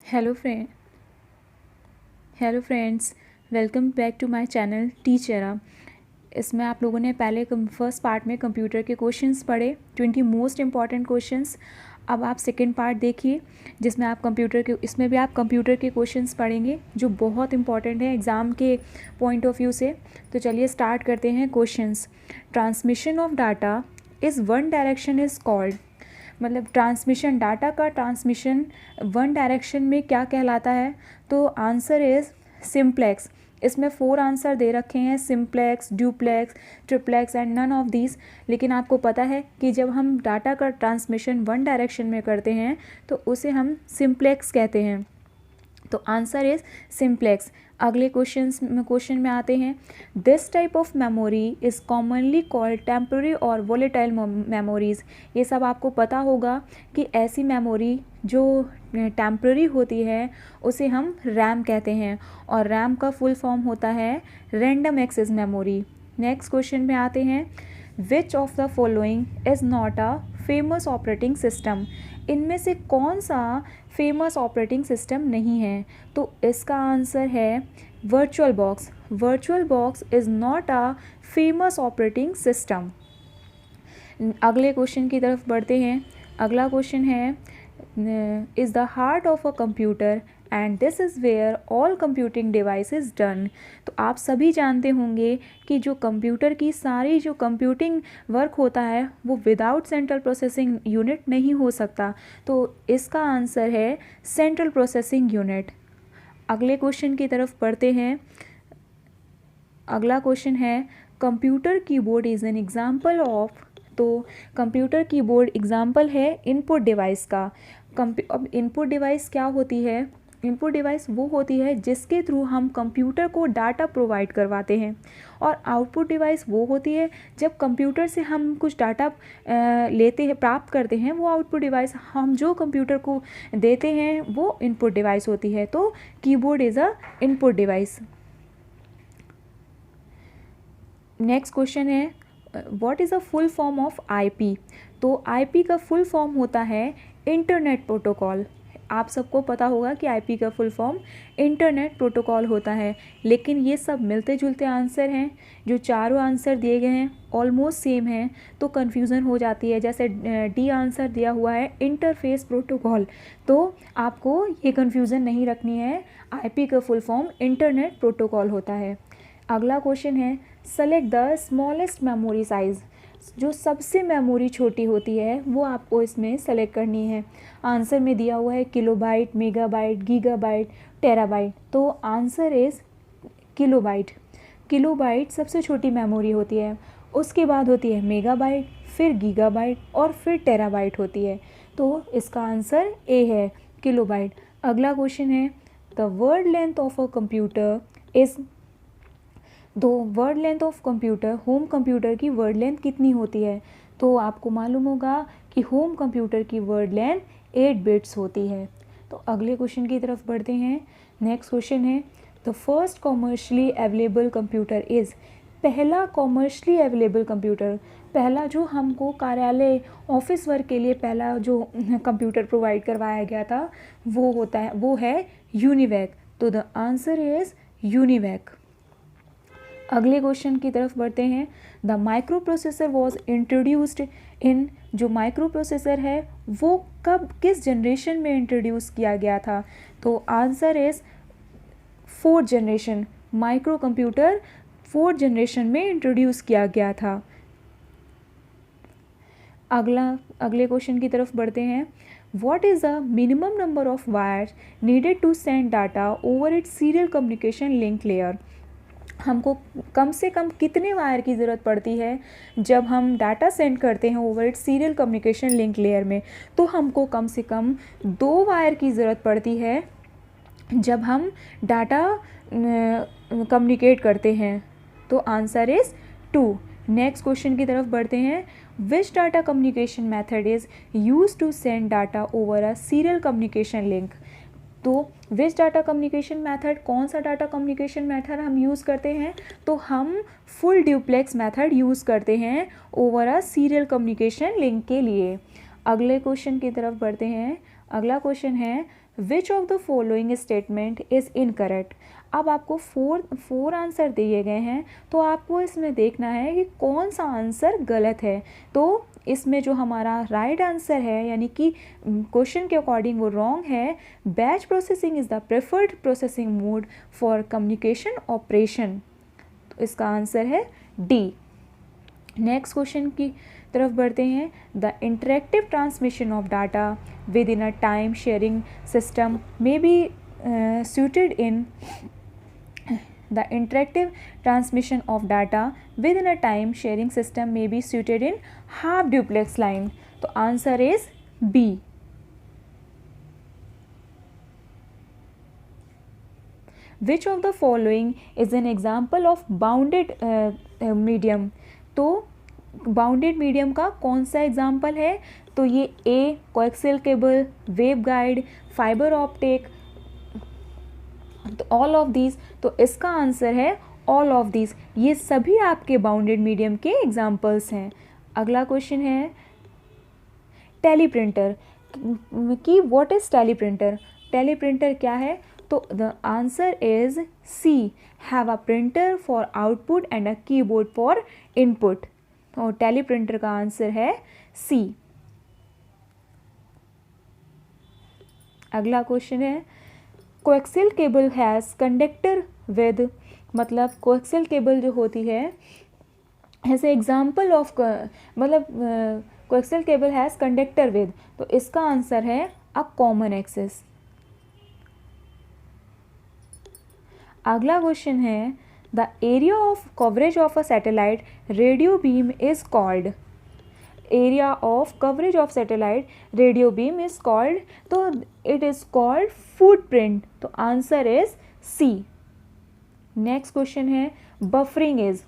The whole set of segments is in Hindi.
Hello friend hello friends, welcome back to my channel teacher. इसमें आप लोगों ने पहले फर्स्ट पार्ट में कंप्यूटर के क्वेश्चंस पढ़े, 20 मोस्ट इम्पॉर्टेंट क्वेश्चंस। अब आप सेकंड पार्ट देखिए, जिसमें आप इसमें भी आप कंप्यूटर के क्वेश्चंस पढ़ेंगे जो बहुत इंपॉर्टेंट है एग्ज़ाम के पॉइंट ऑफ व्यू से। तो चलिए स्टार्ट करते हैं questions. Transmission of data is one direction is called, मतलब ट्रांसमिशन, डाटा का ट्रांसमिशन वन डायरेक्शन में क्या कहलाता है? तो आंसर इज़ सिंप्लेक्स। इसमें 4 आंसर दे रखे हैं, simplex, duplex, triplex and none of these. लेकिन आपको पता है कि जब हम डाटा का ट्रांसमिशन वन डायरेक्शन में करते हैं तो उसे हम सिंप्लेक्स कहते हैं। तो आंसर इज सिंप्लेक्स। अगले क्वेश्चन में आते हैं। This type of memory is commonly called temporary और वोलेटाइल मेमोरीज़। ये सब आपको पता होगा कि ऐसी मेमोरी जो टेम्पररी होती है उसे हम रैम कहते हैं, और रैम का फुल फॉर्म होता है random access memory. Next question में आते हैं। Which of the following is not a famous operating system? इनमें से कौन सा फेमस ऑपरेटिंग सिस्टम नहीं है? तो इसका आंसर है virtual box. Virtual box is not a famous operating system. अगले क्वेश्चन की तरफ बढ़ते हैं। अगला क्वेश्चन है, is the heart of a computer and this is where all computing device is done. तो आप सभी जानते होंगे कि जो कंप्यूटर की सारी जो कंप्यूटिंग वर्क होता है वो विदाउट सेंट्रल प्रोसेसिंग यूनिट नहीं हो सकता। तो इसका आंसर है सेंट्रल प्रोसेसिंग यूनिट। अगले क्वेश्चन की तरफ बढ़ते हैं। अगला क्वेश्चन है, computer keyboard is an example of. तो कंप्यूटर कीबोर्ड एग्जाम्पल है इनपुट डिवाइस का। अब इनपुट डिवाइस क्या होती है? इनपुट डिवाइस वो होती है जिसके थ्रू हम कंप्यूटर को डाटा प्रोवाइड करवाते हैं, और आउटपुट डिवाइस वो होती है जब कंप्यूटर से हम कुछ डाटा लेते हैं, प्राप्त करते हैं। वो आउटपुट डिवाइस हम जो कंप्यूटर को देते हैं वो इनपुट डिवाइस होती है। तो keyboard is a input device. Next question है, what is a full form of IP? तो आईपी का फुल फॉर्म होता है इंटरनेट प्रोटोकॉल। आप सबको पता होगा कि आईपी का फुल फॉर्म इंटरनेट प्रोटोकॉल होता है। लेकिन ये सब मिलते जुलते आंसर हैं, जो चारों आंसर दिए गए हैं ऑलमोस्ट सेम हैं, तो कन्फ्यूज़न हो जाती है। जैसे डी आंसर दिया हुआ है इंटरफेस प्रोटोकॉल, तो आपको ये कन्फ्यूज़न नहीं रखनी है, आईपी का फुल फॉर्म इंटरनेट प्रोटोकॉल होता है। अगला क्वेश्चन है, select the smallest memory size. जो सबसे मेमोरी छोटी होती है वो आपको इसमें सेलेक्ट करनी है। आंसर में दिया हुआ है किलोबाइट, मेगाबाइट, गीगाबाइट, टेराबाइट। तो आंसर इज़ किलोबाइट। किलोबाइट सबसे छोटी मेमोरी होती है, उसके बाद होती है मेगाबाइट, फिर गीगाबाइट और फिर टेराबाइट होती है। तो इसका आंसर ए है, किलोबाइट। अगला क्वेश्चन है, the word length of a computer is. दो word length of computer, home computer की वर्ड लेंथ कितनी होती है? तो आपको मालूम होगा कि होम कंप्यूटर की वर्ड लेंथ 8 बिट्स होती है। तो अगले क्वेश्चन की तरफ बढ़ते हैं। नेक्स्ट क्वेश्चन है, the first commercially available computer is. पहला कॉमर्शियली अवेलेबल कंप्यूटर, पहला जो हमको कार्यालय ऑफिस वर्क के लिए पहला जो कंप्यूटर प्रोवाइड करवाया गया था वो है यूनिवैक। तो द आंसर इज़ यूनिवैक। अगले क्वेश्चन की तरफ बढ़ते हैं। The micro processor was introduced in. जो माइक्रो प्रोसेसर है वो कब, किस जनरेशन में इंट्रोड्यूस किया गया था? तो answer is 4th generation. Micro computer 4th generation में इंट्रोड्यूस किया गया था। अगले क्वेश्चन की तरफ बढ़ते हैं। What is the minimum number of wires needed to send data over its serial communication link layer? हमको कम से कम कितने वायर की ज़रूरत पड़ती है जब हम डाटा सेंड करते हैं over it serial communication link layer में? तो हमको कम से कम 2 वायर की ज़रूरत पड़ती है जब हम डाटा कम्युनिकेट करते हैं। तो आंसर इज़ 2। नेक्स्ट क्वेश्चन की तरफ बढ़ते हैं। Which data communication method is use to send data over a serial communication link? तो विच डाटा कम्युनिकेशन मेथड, कौन सा डाटा कम्युनिकेशन मेथड हम यूज़ करते हैं? तो हम फुल ड्यूप्लेक्स मेथड यूज़ करते हैं over a serial communication link के लिए। अगले क्वेश्चन की तरफ बढ़ते हैं। अगला क्वेश्चन है, विच of the following statement is incorrect. अब आपको फोर आंसर दिए गए हैं, तो आपको इसमें देखना है कि कौन सा आंसर गलत है। तो इसमें जो हमारा राइट आंसर है, यानी कि क्वेश्चन के अकॉर्डिंग वो रॉन्ग है। Batch processing is the preferred processing mode for communication operation. तो इसका आंसर है डी। नेक्स्ट क्वेश्चन की तरफ बढ़ते हैं। The interactive transmission of data with in a time sharing system may be suited in the interactive transmission of data within a time sharing system may be suited in half duplex line. तो answer is B. Which of the following is an example of bounded medium? तो बाउंडेड मीडियम का कौन सा एग्जाम्पल है? तो ये a coaxial cable, wave guide, fibre optic, तो ऑल ऑफ दीज। तो इसका आंसर है ऑल ऑफ दीज। ये सभी आपके बाउंडेड मीडियम के एग्जाम्पल्स हैं। अगला क्वेश्चन है टेलीप्रिंटर की व्हाट इज़ टेलीप्रिंटर। टेलीप्रिंटर क्या है? तो the answer is C, have a printer for output and a keyboard for input. और टेलीप्रिंटर का आंसर है सी। अगला क्वेश्चन है coaxial cable has conductor with, मतलब कोएक्सियल केबल जो होती है ऐसे एग्जाम्पल ऑफ, मतलब coaxial cable has conductor with, तो इसका आंसर है अ कॉमन एक्सिस। अगला क्वेश्चन है the area of coverage of a satellite radio beam is called. Area of coverage of satellite radio beam is called, तो इट इज कॉल्ड फुटप्रिंट। तो answer is C. Next question है buffering is.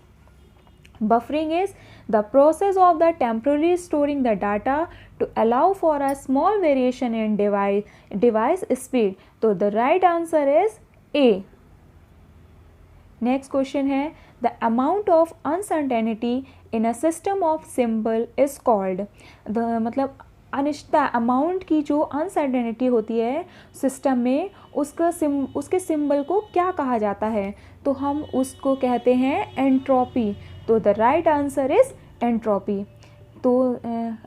Buffering is the process of the temporary storing the data to allow for a small variation in device speed. तो the right answer is A. Next question है the amount of uncertainty in a system of symbol is called. The मतलब अनिश्चितता, अमाउंट की जो अनसर्टेनिटी होती है सिस्टम में, उसके सिंबल को क्या कहा जाता है? तो हम उसको कहते हैं एंट्रोपी। तो the right answer is entropy. तो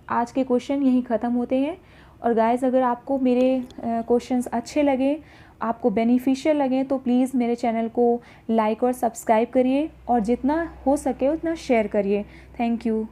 आज के क्वेश्चन यहीं ख़त्म होते हैं। और गाइस, अगर आपको मेरे क्वेश्चंस अच्छे लगे, आपको बेनिफिशियल लगे, तो प्लीज़ मेरे चैनल को लाइक और सब्सक्राइब करिए और जितना हो सके उतना शेयर करिए। Thank you.